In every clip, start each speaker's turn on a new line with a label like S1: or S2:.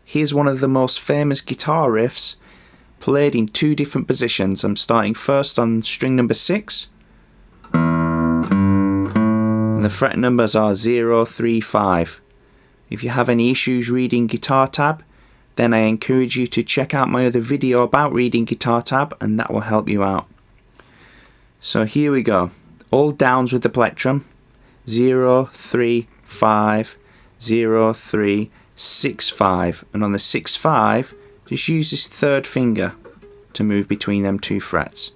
S1: here's one of the most famous guitar riffs played in two different positions. I'm starting first on string number 6, and the fret numbers are 0, 3, 5. If you have any issues reading guitar tab, then I encourage you to check out my other video about reading guitar tab, and that will help you out. So here we go, all downs with the plectrum, 0, 3, 5, 0, 3, 6, 5, and on the 6, 5, just use this third finger to move between them two frets.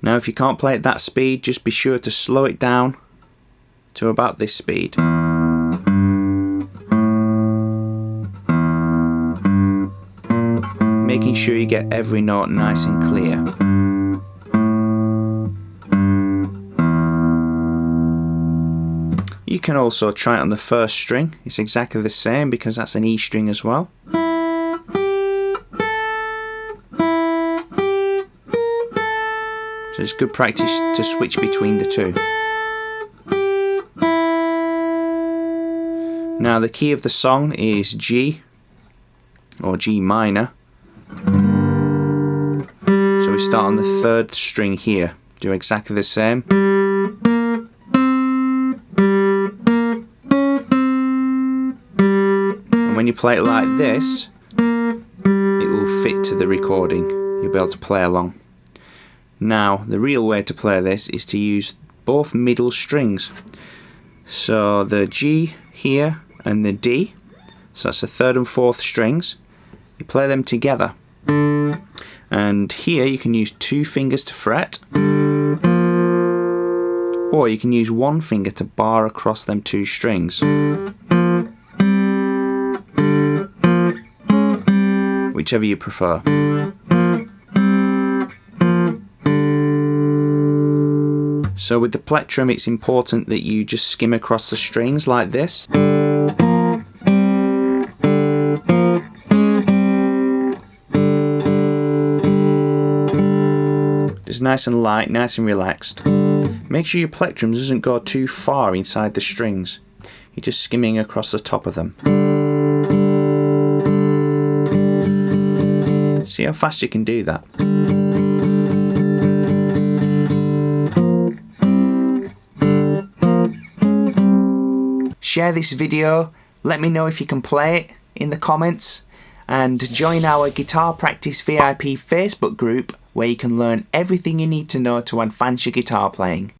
S1: Now if you can't play at that speed, just be sure to slow it down to about this speed. Making sure you get every note nice and clear. You can also try it on the first string. It's exactly the same because that's an E string as well. So it's good practice to switch between the two. Now the key of the song is G, or G minor. So we start on the third string here. Do exactly the same. And when you play it like this, it will fit to the recording. You'll be able to play along. Now the real way to play this is to use both middle strings. So the G here and the D, so that's the third and fourth strings, you play them together. And here you can use 2 fingers to fret, or you can use 1 finger to bar across them 2 strings. Whichever you prefer. So with the plectrum, it's important that you just skim across the strings like this. Just nice and light, nice and relaxed. Make sure your plectrum doesn't go too far inside the strings. You're just skimming across the top of them. See how fast you can do that. Share this video, let me know if you can play it in the comments, and join our Guitar Practice VIP Facebook group where you can learn everything you need to know to advance your guitar playing.